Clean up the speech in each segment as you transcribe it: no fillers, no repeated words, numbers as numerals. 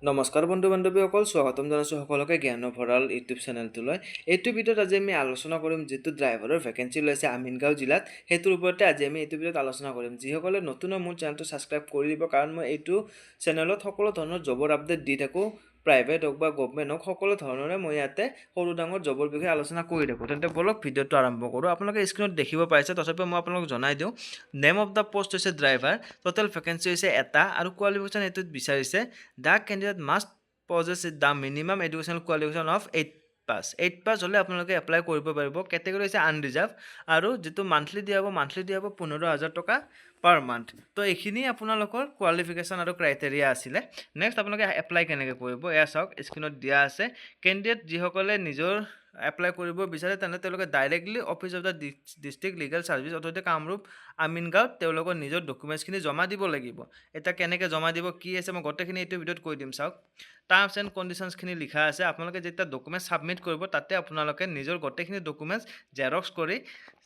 নমস্কাৰ বন্ধু বান্ধৱীসকল, স্বাগতম জনাইছোঁ সকলোকে জ্ঞান ভঁৰাল ইউটিউব চেনেলটোলৈ। এইটো ভিডিঅ'ত আজি আমি আলোচনা কৰিম যিটো ড্ৰাইভাৰৰ ভেকেঞ্চি ওলাইছে আমিনগাঁও জিলাত, সেইটোৰ ওপৰতে আজি আমি এইটো ভিডিঅ'ত আলোচনা কৰিম। যিসকলে নতুন মোৰ চেনেলটো ছাবস্ক্ৰাইব কৰি দিব, কাৰণ মই এইটো চেনেলত সকলো ধৰণৰ জবৰ আপডেট দি থাকোঁ। প্ৰাইভেট হওক বা গভমেণ্ট হওক, সকলো ধৰণৰে মই ইয়াতে সৰু ডাঙৰ জবৰ বিষয়ে আলোচনা কৰি থাকোঁ। তেন্তে বলক ভিডিঅ'টো আৰম্ভ কৰোঁ। আপোনালোকে স্ক্ৰীণত দেখিব পাইছে, তথাপিও মই আপোনালোকক জনাই দিওঁ। নেম অফ দ্য পোষ্ট হৈছে ড্ৰাইভাৰ। টোটেল ভেকেঞ্চি হৈছে এটা, আৰু কোৱালিফিকেশ্যন এইটোত বিচাৰিছে the candidate must possess the minimum educational qualification of 8 পাছ। 8 পাছ হ'লে আপোনালোকে এপ্লাই কৰিব পাৰিব। কেটেগৰী হৈছে আনৰিজাৰ্ভ, আৰু যিটো মান্থলি দিয়া হ'ব 15,000 টকা পাৰ মান্থ। তো এইখিনি আপোনালোকৰ কোৱালিফিকেশ্যন আৰু ক্ৰাইটেৰিয়া আছিলে। নেক্সট আপোনালোকে এপ্লাই কেনেকৈ কৰিব এয়া চাওক, স্ক্ৰীণত দিয়া আছে। কেণ্ডিডেট যিসকলে নিজৰ এপ্লাই কৰিব বিচাৰে তেনে তেওঁলোকে directly office of the district legal service authority Kamrup আমিনগাঁৱত তেওঁলোকৰ নিজৰ ডকুমেণ্টছখিনি জমা দিব লাগিব। এতিয়া কেনেকৈ জমা দিব, কি আছে, মই গোটেইখিনি এইটো ভিডিঅ'ত কৈ দিম। চাওক, টাৰ্মছ এণ্ড কণ্ডিশ্যনছখিনি লিখা আছে। আপোনালোকে যেতিয়া ডকুমেণ্ট ছাবমিট কৰিব, তাতে আপোনালোকে নিজৰ গোটেইখিনি ডকুমেণ্টছ জেৰক্স কৰি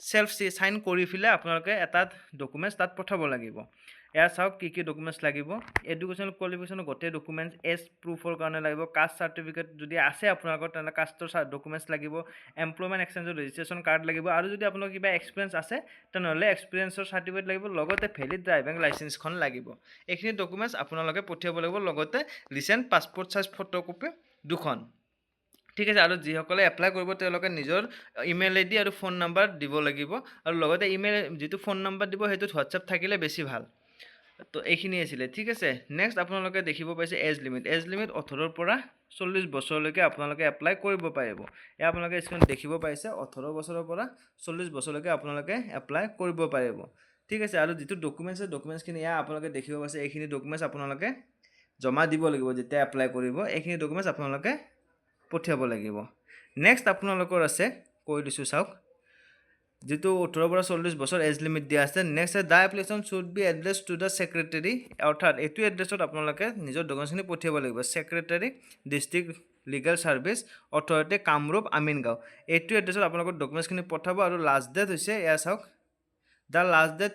চেল্ফ চাইন কৰি পেলাই আপোনালোকে এটা ডকুমেণ্টছ তাত পঠাব লাগিব। এয়া চাওক কি কি ডকুমেণ্টছ লাগিব। এডুকেশ্যনেল কোৱালিফিকেশ্যনৰ গোটেই ডকুমেণ্টছ, এজ প্ৰুফৰ কাৰণে লাগিব। কাষ্ট চাৰ্টিফিকেট যদি আছে আপোনালোকৰ তেনেহ'লে কাষ্টৰ ডকুমেণ্টছ লাগিব। এমপ্লয়মেণ্ট এক্সচেঞ্জৰ ৰেজিষ্ট্ৰেশ্যন কাৰ্ড লাগিব, আৰু যদি আপোনালোকৰ কিবা এক্সপিৰিয়েঞ্চ আছে তেনেহ'লে এক্সপিৰিয়েঞ্চৰ চাৰ্টিফিকেট লাগিব, লগতে ভেলিড ড্ৰাইভিং লাইচেঞ্চখন লাগিব। এইখিনি ডকুমেণ্টছ আপোনালোকে পঠিয়াব লাগিব, লগতে ৰিচেণ্ট পাছপৰ্ট চাইজ ফটোকপি 2খন। ঠিক আছে, আৰু যিসকলে এপ্লাই কৰিব তেওঁলোকে নিজৰ ইমেইল আইডি আৰু ফোন নাম্বাৰ দিব লাগিব, আৰু লগতে ইমেইল যিটো ফোন নাম্বাৰ দিব সেইটোত হোৱাটছএপ থাকিলে বেছি ভাল। তো এইখিনি আছিলে। ঠিক আছে, নেক্সট আপোনালোকে দেখিব পাইছে এজ লিমিট। এজ লিমিট 18ৰ পৰা 40 বছৰলৈকে আপোনালোকে এপ্লাই কৰিব পাৰিব। এয়া আপোনালোকে স্ক্ৰীণত দেখিব পাইছে, 18 বছৰৰ পৰা 40 বছৰলৈকে আপোনালোকে এপ্লাই কৰিব পাৰিব। ঠিক আছে, আৰু যিটো ডকুমেণ্টছখিনি এয়া আপোনালোকে দেখিব পাইছে। এইখিনি ডকুমেণ্টছ আপোনালোকে জমা দিব লাগিব যেতিয়া এপ্লাই কৰিব। এইখিনি ডকুমেণ্টছ আপোনালোকে পঠিয়াব লাগিব। নেক্সট আপোনালোকৰ আছে, কৈ দিছোঁ চাওক, যিটো 18 পৰা 40 বছৰ এজ লিমিট দিয়া আছে। Next the application should be address to the secretary, অৰ্থাৎ এইটো এড্ৰেছত আপোনালোকে নিজৰ ডকুমেণ্টছখিনি পঠিয়াব লাগিব। Secretary district legal service authority Kamrup Amingaon, এইটো এড্ৰেছত আপোনালোকৰ ডকুমেণ্টছখিনি পঠাব। আৰু লাষ্ট ডেট হৈছে এয়া চাওক, the last date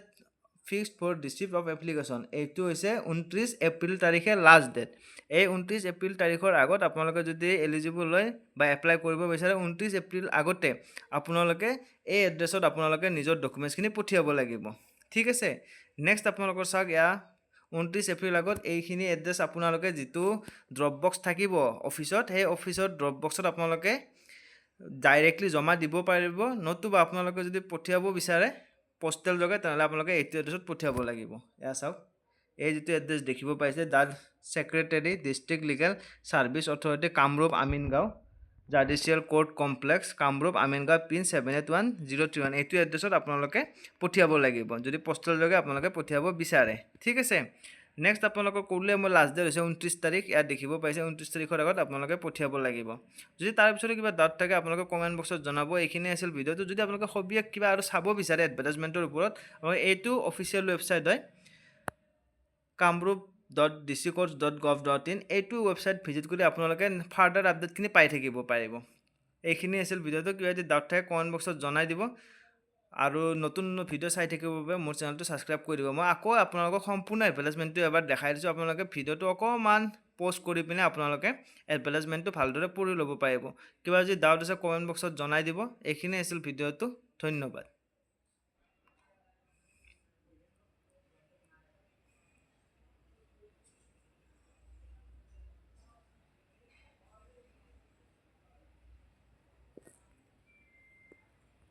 fixed for receipt of application, এইটো হৈছে 29 এপ্ৰিল তাৰিখে লাষ্ট ডেট। এই 29 এপ্ৰিল তাৰিখৰ আগত আপোনালোকে যদি এলিজিবল হয় বা এপ্লাই কৰিব বিচাৰে, 29 এপ্ৰিল আগতে আপোনালোকে এই এড্ৰেছত আপোনালোকে নিজৰ ডকুমেণ্টছখিনি পঠিয়াব লাগিব। ঠিক আছে, নেক্সট আপোনালোকৰ চাওক, এয়া 29 এপ্ৰিল আগত এইখিনি এড্ৰেছ আপোনালোকে যিটো ড্ৰপ বক্স থাকিব অফিচত, সেই অফিচৰ ড্ৰপ বক্সত আপোনালোকে ডাইৰেক্টলি জমা দিব পাৰিব। নতুবা আপোনালোকে যদি পঠিয়াব বিচাৰে পষ্টেল যোগে, তেনেহ'লে আপোনালোকে এইটো এড্ৰেছত পঠিয়াব লাগিব। এয়া চাওক, এই যিটো এড্ৰেছ দেখিব পাইছে, the secretary district legal service authority Kamrup Amingaon, judicial court complex Kamrup Amingaon pin 781031, এইটো এড্ৰেছত আপোনালোকে পঠিয়াব লাগিব যদি পষ্টেল যোগে আপোনালোকে পঠিয়াব বিচাৰে। ঠিক আছে, নেক্সট আপোনালোকক ক'লে মই লাষ্ট ডেট হৈছে 29 তাৰিখ, ইয়াত দেখিব পাইছে 29 তাৰিখৰ আগত আপোনালোকে পঠিয়াব লাগিব। যদি তাৰপিছতে কিবা ডাউট থাকে আপোনালোকে কমেণ্ট বক্সত জনাব। এইখিনি আছিল ভিডিঅ'টো। যদি আপোনালোকে সবিশেষ কিবা আৰু চাব বিচাৰে এডভাৰটাইজমেণ্টৰ ওপৰত, এইটো অফিচিয়েল ৱেবছাইট হয় kamrup.dccourts.gov.in, এইটো ৱেবছাইট ভিজিট কৰি আপোনালোকে ফাৰ্ডাৰ আপডেটখিনি পাই থাকিব পাৰিব। এইখিনি আছিল ভিডিঅ'টো। কিবা যদি ডাউট থাকে কমেণ্ট বক্সত জনাই দিব, আৰু নতুন ভিডিঅ' চাই থাকিবৰ বাবে মোৰ চেনেলটো ছাবস্ক্ৰাইব কৰি দিব। মই আকৌ আপোনালোকক সম্পূৰ্ণ এডভাৰটাইজমেণ্টটো এবাৰ দেখাই দিছোঁ। আপোনালোকে ভিডিঅ'টো অকণমান প'জ কৰি পিনে আপোনালোকে এডভাৰটাইজমেণ্টটো ভালদৰে পঢ়ি ল'ব পাৰিব। কিবা যদি ডাউট আছে কমেণ্ট বক্সত জনাই দিব। এইখিনি আছিল ভিডিঅ'টো। ধন্যবাদ।